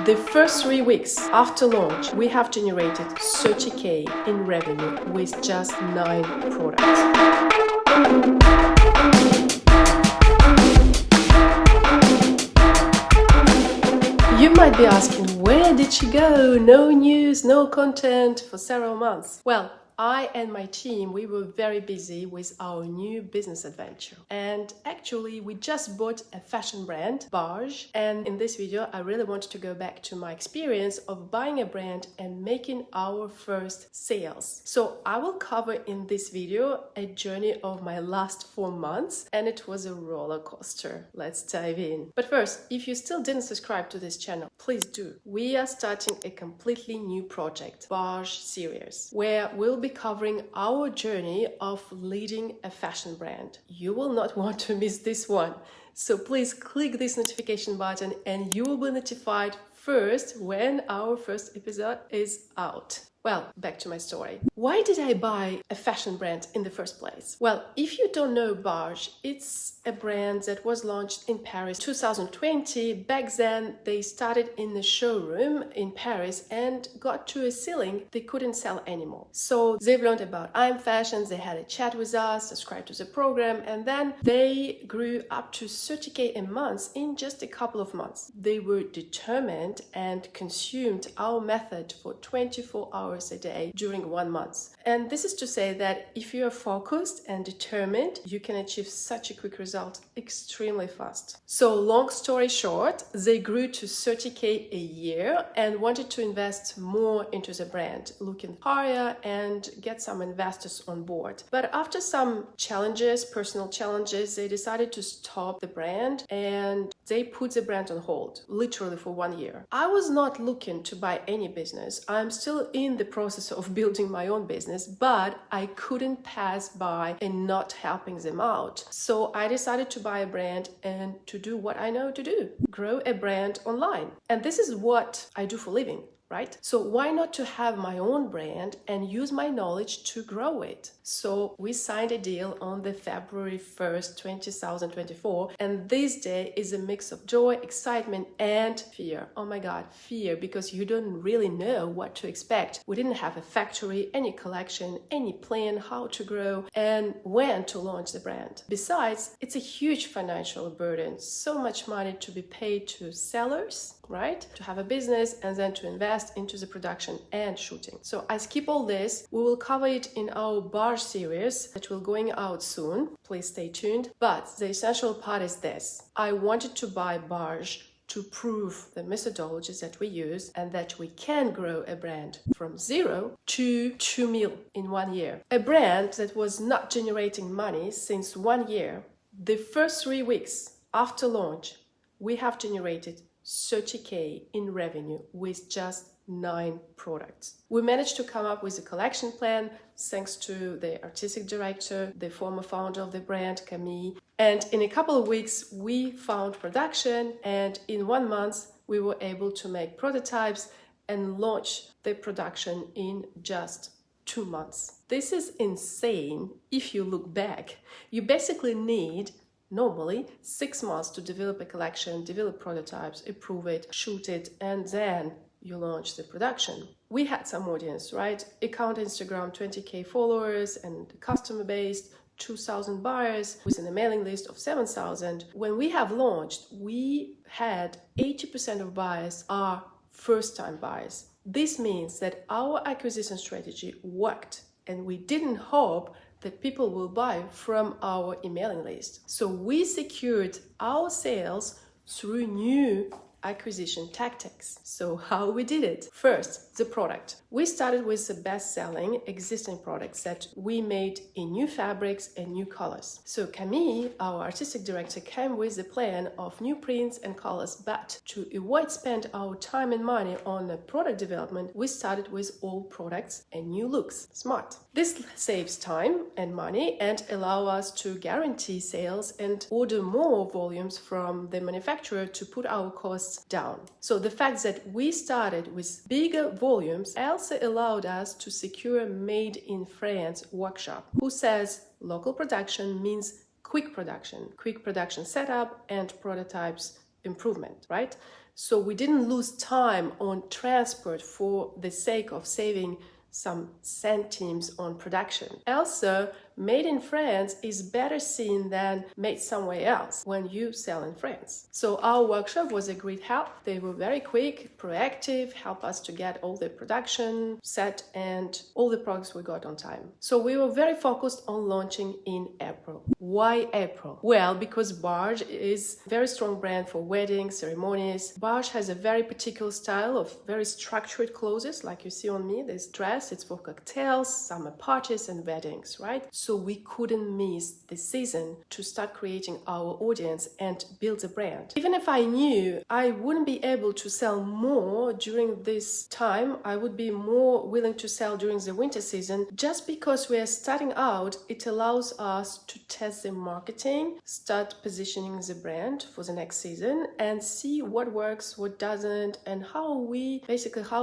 The first 3 weeks after launch, we have generated 30K in revenue with just 9 products. You might be asking, where did she go? No news, no content for several months. Well, I and my team, we were very busy with our new business adventure. And actually, we just bought a fashion brand, Barge. And in this video, I really wanted to go back to my experience of buying a brand and making our first sales. So I will cover in this video a journey of my last 4 months, and it was a roller coaster. Let's dive in. But first, if you still didn't subscribe to this channel, please do. We are starting a completely new project, Barge series, where we'll be covering our journey of leading a fashion brand. You will not want to miss this one. So please click this notification button and you will be notified first when our first episode is out. Well, back to my story. Why did I buy a fashion brand in the first place? Well, if you don't know Barge, it's a brand that was launched in Paris 2020. Back then, they started in the showroom in Paris and got to a ceiling they couldn't sell anymore. So they've learned about I'm fashions, they had a chat with us, subscribed to the program, and then they grew up to 30K a month in just a couple of months. They were determined and consumed our method for 24 hours a day during 1 month. And this is to say that if you are focused and determined, you can achieve such a quick result extremely fast. So long story short, they grew to 30K a year and wanted to invest more into the brand, looking higher and get some investors on board. But after some challenges, personal challenges, they decided to stop the brand and they put the brand on hold, literally for 1 year. I was not looking to buy any business. I'm still in the process of building my own business, but I couldn't pass by and not helping them out. So I decided to buy a brand and to do what I know to do, grow a brand online. And this is what I do for a living, right? So why not to have my own brand and use my knowledge to grow it? So we signed a deal on the February 1st, 2024. And this day is a mix of joy, excitement, and fear. Oh my God, fear, because you don't really know what to expect. We didn't have a factory, any collection, any plan how to grow and when to launch the brand. Besides, it's a huge financial burden. So much money to be paid to sellers, right? To have a business and then to invest into the production and shooting. So I skip all this. We will cover it in our Barge series that will going out soon. Please stay tuned. But the essential part is this. I wanted to buy Barge to prove the methodologies that we use and that we can grow a brand from 0 to 2 mil in 1 year. A brand that was not generating money since 1 year. The first 3 weeks after launch, we have generated 30K in revenue with just 9 products. We managed to come up with a collection plan thanks to the artistic director, the former founder of the brand, Camille. And in a couple of weeks, we found production, and in 1 month, we were able to make prototypes and launch the production in just 2 months. This is insane. If you look back, you basically need normally 6 months to develop a collection, develop prototypes, approve it, shoot it, and then you launch the production. We had some audience, right? Account Instagram, 20K followers and customer base, 2,000 buyers within a mailing list of 7,000. When we have launched, we had 80% of buyers are first-time buyers. This means that our acquisition strategy worked and we didn't hope that people will buy from our emailing list. So we secured our sales through new acquisition tactics. So how we did it? First, the product. We started with the best-selling existing products that we made in new fabrics and new colors. So Camille, our artistic director, came with the plan of new prints and colors, but to avoid spend our time and money on the product development, we started with old products and new looks. Smart. This saves time and money and allow us to guarantee sales and order more volumes from the manufacturer to put our costs down. So the fact that we started with bigger volumes also allowed us to secure a Made in France workshop, who says local production means quick production setup and prototypes improvement, right? So we didn't lose time on transport for the sake of saving some centimes on production. Also, made in France is better seen than made somewhere else when you sell in France. So our workshop was a great help. They were very quick, proactive, help us to get all the production set and all the products we got on time. So we were very focused on launching in April. Why April? Well, because Barge is a very strong brand for weddings, ceremonies. Barge has a very particular style of very structured clothes, like you see on me, this dress. It's for cocktails, summer parties and weddings, right? So we couldn't miss the season to start creating our audience and build a brand. Even if I knew I wouldn't be able to sell more during this time, I would be more willing to sell during the winter season. Just because we are starting out, it allows us to test the marketing, start positioning the brand for the next season and see what works, what doesn't, and how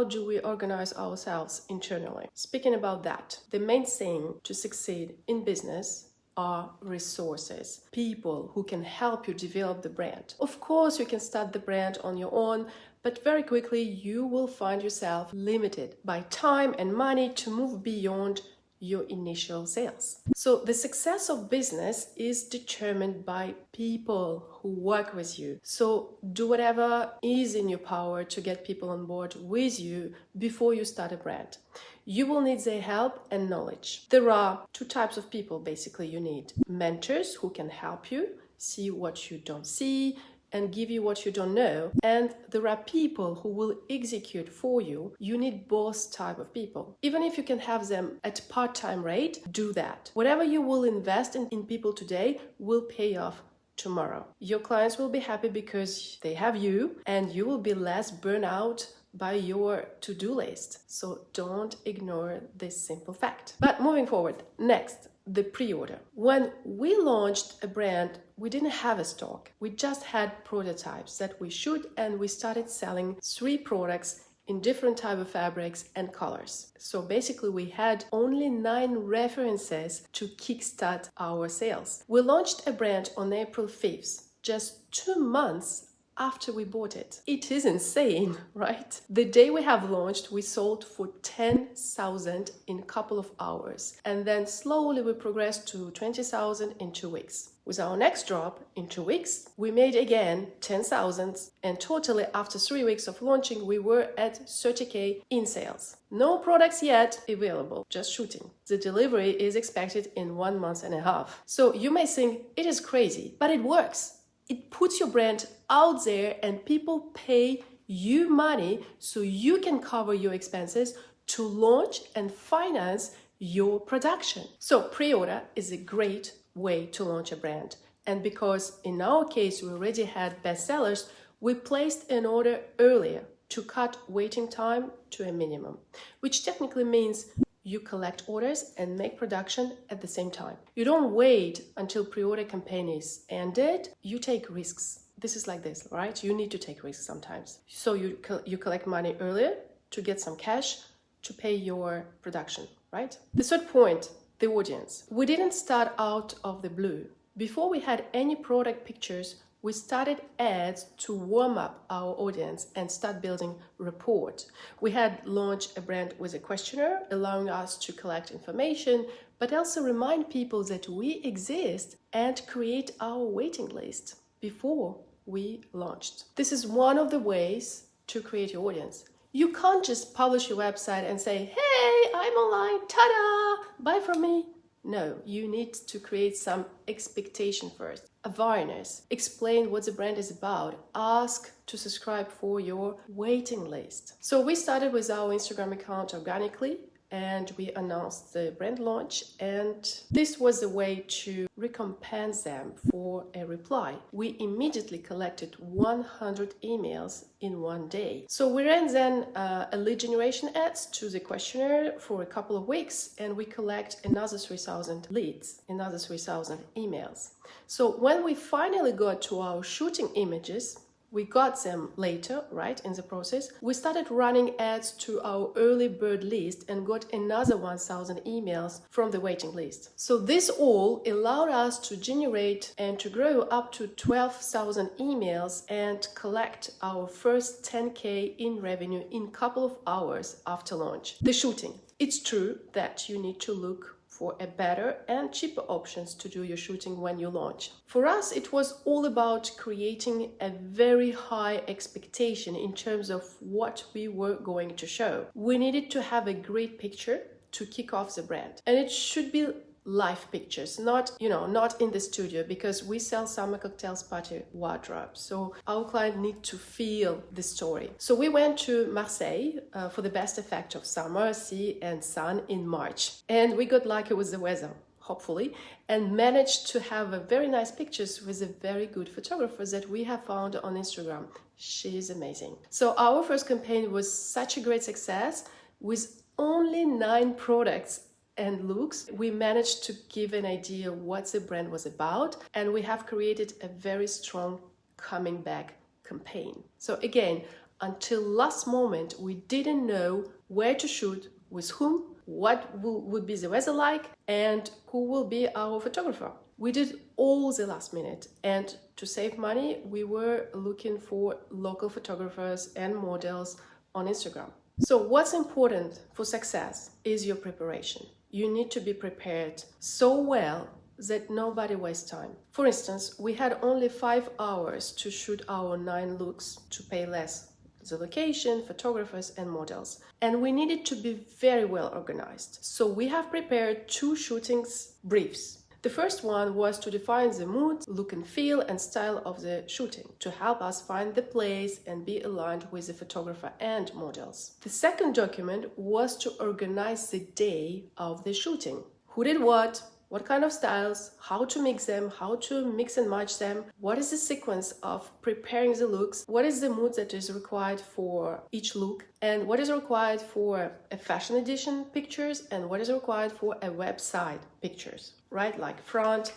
do we organize ourselves internally. Speaking about that, the main thing to succeed in business are resources, people who can help you develop the brand. Of course, you can start the brand on your own, but very quickly you will find yourself limited by time and money to move beyond your initial sales. So the success of business is determined by people who work with you. So do whatever is in your power to get people on board with you before you start a brand. You will need their help and knowledge. There are two types of people basically you need. Mentors who can help you see what you don't see and give you what you don't know. And there are people who will execute for you. You need both type of people. Even if you can have them at part-time rate, do that. Whatever you will invest in people today will pay off tomorrow. Your clients will be happy because they have you and you will be less burnt out by your to-do list. So don't ignore this simple fact. But moving forward, next, the pre-order. When we launched a brand, we didn't have a stock. We just had prototypes that we shoot and we started selling 3 products in different type of fabrics and colors. So basically we had only 9 references to kickstart our sales. We launched a brand on April 5th, just 2 months after we bought it. It is insane, right? The day we have launched, we sold for 10,000 in a couple of hours. And then slowly we progressed to 20,000 in 2 weeks. With our next drop in 2 weeks, we made again 10,000 and totally after 3 weeks of launching, we were at 30K in sales. No products yet available, just shooting. The delivery is expected in 1.5 months. So you may think it is crazy, but it works. It puts your brand out there and people pay you money so you can cover your expenses to launch and finance your production. So pre-order is a great way to launch a brand. And because in our case we already had bestsellers, we placed an order earlier to cut waiting time to a minimum, which technically means you collect orders and make production at the same time. You don't wait until pre-order campaign is ended. You take risks. This is like this, right? You need to take risks sometimes. So you collect money earlier to get some cash to pay your production, right? The third point, the audience. We didn't start out of the blue. Before we had any product pictures, we started ads to warm up our audience and start building rapport. We had launched a brand with a questionnaire, allowing us to collect information, but also remind people that we exist and create our waiting list before we launched. This is one of the ways to create your audience. You can't just publish your website and say, hey, I'm online, ta-da, buy from me. No, you need to create some expectation first. Awareness. Explain what the brand is about. Ask to subscribe for your waiting list. So we started with our Instagram account organically and we announced the brand launch, and this was the way to recompense them for a reply. We immediately collected 100 emails in 1 day. So we ran then a lead generation ads to the questionnaire for a couple of weeks, and we collect another 3,000 leads, another 3,000 emails. So when we finally got to our shooting images, we got them later, right, in the process, we started running ads to our early bird list and got another 1,000 emails from the waiting list. So this all allowed us to generate and to grow up to 12,000 emails and collect our first 10K in revenue in a couple of hours after launch. The shooting. It's true that you need to look for a better and cheaper options to do your shooting when you launch. For us, it was all about creating a very high expectation in terms of what we were going to show. We needed to have a great picture to kick off the brand. And it should be live pictures, not in the studio, because we sell summer cocktails party wardrobes, so our client need to feel the story. So we went to Marseille for the best effect of summer, sea and sun in March, and we got lucky with the weather, hopefully, and managed to have a very nice pictures with a very good photographer that we have found on Instagram. She is amazing. So our first campaign was such a great success. With only 9 products and looks, we managed to give an idea what the brand was about, and we have created a very strong coming back campaign. So again, until last moment, we didn't know where to shoot, with whom, what would be the weather like, and who will be our photographer. We did all the last minute, and to save money, we were looking for local photographers and models on Instagram. So what's important for success is your preparation. You need to be prepared so well that nobody wastes time. For instance, we had only 5 hours to shoot our 9 looks to pay less the location, photographers and models. And we needed to be very well organized. So we have prepared 2 shootings briefs. The first one was to define the mood, look and feel and style of the shooting, to help us find the place and be aligned with the photographer and models. The second document was to organize the day of the shooting. Who did what kind of styles, how to mix them, how to mix and match them, what is the sequence of preparing the looks, what is the mood that is required for each look, and what is required for a fashion edition pictures and what is required for a website pictures, right? Like front,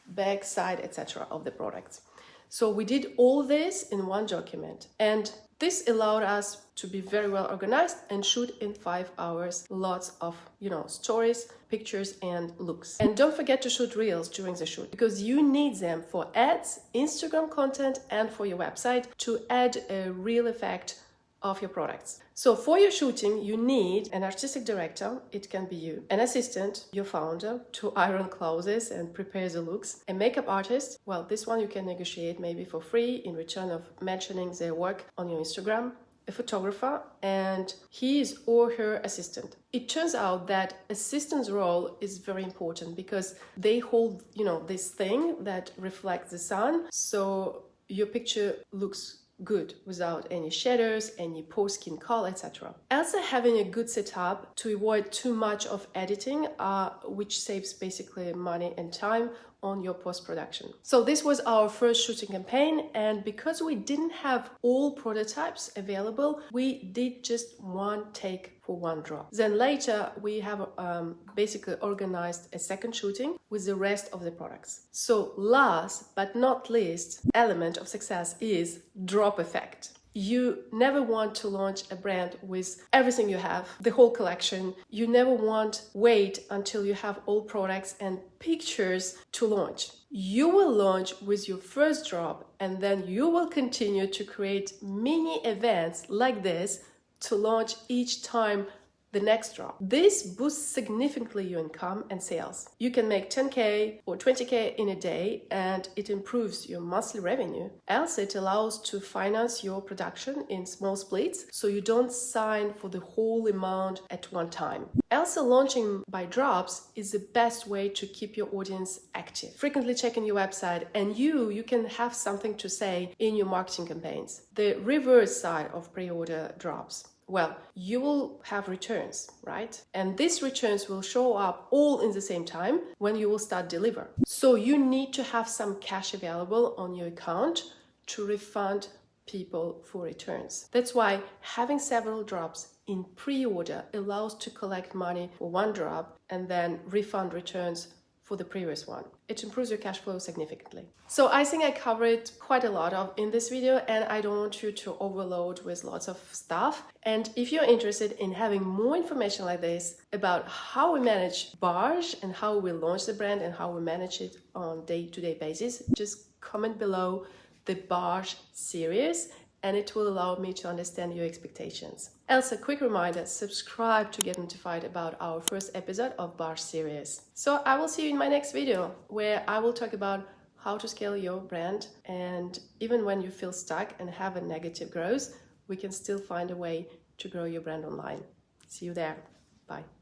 back, side, etc. of the products. So we did all this in one document, and this allowed us to be very well organized and shoot in 5 hours lots of, stories, pictures and looks. And don't forget to shoot reels during the shoot, because you need them for ads, Instagram content and for your website to add a real effect of your products. So for your shooting, you need an artistic director, it can be you, an assistant, your founder, to iron clothes and prepare the looks, a makeup artist, well, this one you can negotiate maybe for free in return of mentioning their work on your Instagram, a photographer, and his or her assistant. It turns out that assistant's role is very important because they hold, this thing that reflects the sun, so your picture looks good without any shadows, any poor skin color, etc. Also having a good setup to avoid too much of editing, which saves basically money and time on your post-production. So this was our first shooting campaign, and because we didn't have all prototypes available, we did just one take for one drop. Then later we have basically organized a second shooting with the rest of the products. So last but not least element of success is drop effect. You never want to launch a brand with everything you have, the whole collection. You never want wait until you have all products and pictures to launch. You will launch with your first drop, and then you will continue to create mini events like this to launch each time the next drop. This boosts significantly your income and sales. You can make 10K or 20K in a day, and it improves your monthly revenue. Also, it allows to finance your production in small splits, so you don't sign for the whole amount at one time. Also, launching by drops is the best way to keep your audience active. Frequently checking your website, and you can have something to say in your marketing campaigns. The reverse side of pre-order drops. Well, you will have returns, right? And these returns will show up all in the same time when you will start deliver. So you need to have some cash available on your account to refund people for returns. That's why having several drops in pre-order allows to collect money for one drop and then refund returns for the previous one. It improves your cash flow significantly. So I think I covered quite a lot in this video, and I don't want you to overload with lots of stuff. And if you're interested in having more information like this about how we manage Barge and how we launch the brand and how we manage it on day-to-day basis, just comment below the Barge series, and it will allow me to understand your expectations. Also, a quick reminder, subscribe to get notified about our first episode of Barge series. So I will see you in my next video, where I will talk about how to scale your brand, and even when you feel stuck and have a negative growth, we can still find a way to grow your brand online. See you there. Bye.